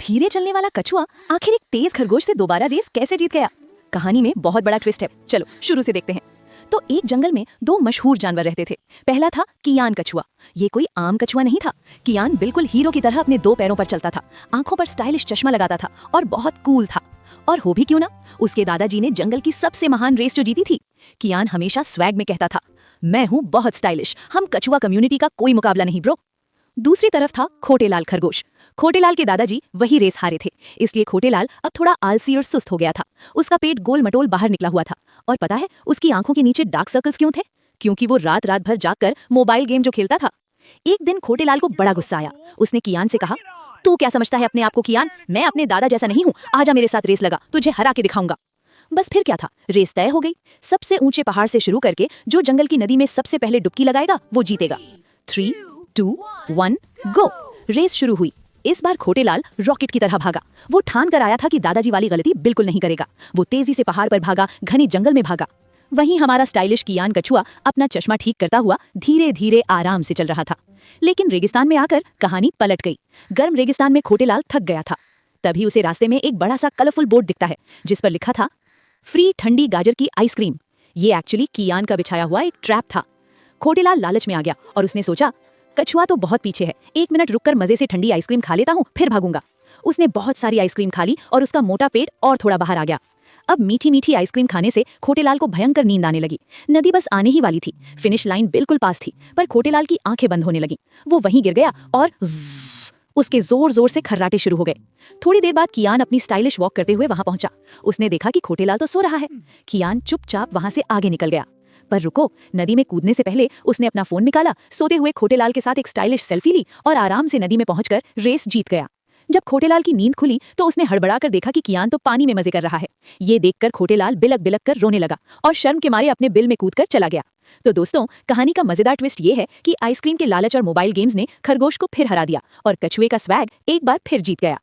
धीरे चलने वाला कछुआ आखिर एक तेज खरगोश से दोबारा रेस कैसे जीत गया? कहानी में बहुत बड़ा ट्विस्ट है। चलो शुरू से देखते हैं। तो एक जंगल में दो मशहूर जानवर रहते थे। पहला था कियान कछुआ। ये कोई आम कछुआ नहीं था। कियान बिल्कुल हीरो की तरह अपने दो पैरों पर चलता था, आंखों पर स्टाइलिश चश्मा लगाता था और बहुत कूल था। और हो भी क्यों ना, उसके दादाजी ने जंगल की सबसे महान रेस जो जीती थी। कियान हमेशा स्वैग में कहता था, मैं हूँ बहुत स्टाइलिश, हम कछुआ कम्युनिटी का कोई मुकाबला नहीं ब्रो। दूसरी तरफ था खोटेलाल खरगोश। खोटेलाल के दादाजी वही रेस हारे थे, इसलिए खोटेलाल अब थोड़ा आलसी और सुस्त हो गया था। उसका पेट गोल मटोल बाहर निकला हुआ था। और पता है उसकी आंखों के नीचे डार्क सर्कल्स क्यों थे? क्योंकि वो रात रात भर जागकर मोबाइल गेम जो खेलता था। एक दिन खोटेलाल को बड़ा गुस्सा आया। उसने कियान से कहा, तू क्या समझता है अपने आप को कियान? मैं अपने दादा जैसा नहीं हूँ, आजा मेरे साथ रेस लगा, तुझे हरा के दिखाऊंगा। बस फिर क्या था, रेस तय हो गई। सबसे ऊंचे पहाड़ से शुरू करके जो जंगल की नदी में सबसे पहले डुबकी लगाएगा वो जीतेगा। 3, 2, 1 गो। रेस शुरू हुई। इस बार खोटेलाल रॉकेट की तरह भागा। वो ठान कर आया था कि दादाजी वाली गलती बिल्कुल नहीं करेगा। वो तेजी से पहाड़ पर भागा, घने जंगल में भागा। वहीं हमारा स्टाइलिश कियान कछुआ अपना चश्मा ठीक करता हुआ धीरे धीरे आराम से चल रहा था। लेकिन रेगिस्तान में आकर कहानी पलट गई। गर्म रेगिस्तान में खोटेलाल थक गया था। तभी उसे रास्ते में एक बड़ा सा कलरफुल बोर्ड दिखता है, जिस पर लिखा था, फ्री ठंडी गाजर की आइसक्रीम। ये एक्चुअली कियान का बिछाया हुआ एक ट्रैप था। खोटेलाल लालच में आ गया और उसने सोचा, कछुआ तो बहुत पीछे है, 1 मिनट रुककर मजे से ठंडी आइसक्रीम खा लेता हूँ, फिर भागूंगा। उसने बहुत सारी आइसक्रीम खा ली और उसका मोटा पेट और थोड़ा बाहर आ गया। अब मीठी मीठी आइसक्रीम खाने से खोटेलाल को भयंकर नींद आने लगी। नदी बस आने ही वाली थी, फिनिश लाइन बिल्कुल पास थी, पर खोटेलाल की आंखें बंद होने लगी। वो वहीं गिर गया और उसके जोर जोर से खर्राटे शुरू हो गए। थोड़ी देर बाद कियान अपनी स्टाइलिश वॉक करते हुए वहां पहुंचा। उसने देखा कि खोटेलाल तो सो रहा है। कियान चुपचाप वहां से आगे निकल गया। पर रुको, नदी में कूदने से पहले उसने अपना फोन निकाला, सोते हुए खोटेलाल के साथ एक स्टाइलिश सेल्फी ली और आराम से नदी में पहुंचकर रेस जीत गया। जब खोटेलाल की नींद खुली तो उसने हड़बड़ाकर देखा कि कियान तो पानी में मजे कर रहा है। ये देखकर खोटेलाल बिलक बिलक कर रोने लगा और शर्म के मारे अपने बिल में कूदकर चला गया। तो दोस्तों, कहानी का मजेदार ट्विस्ट ये है कि आइसक्रीम के लालच और मोबाइल गेम्स ने खरगोश को फिर हरा दिया और कछुए का स्वैग एक बार फिर जीत गया।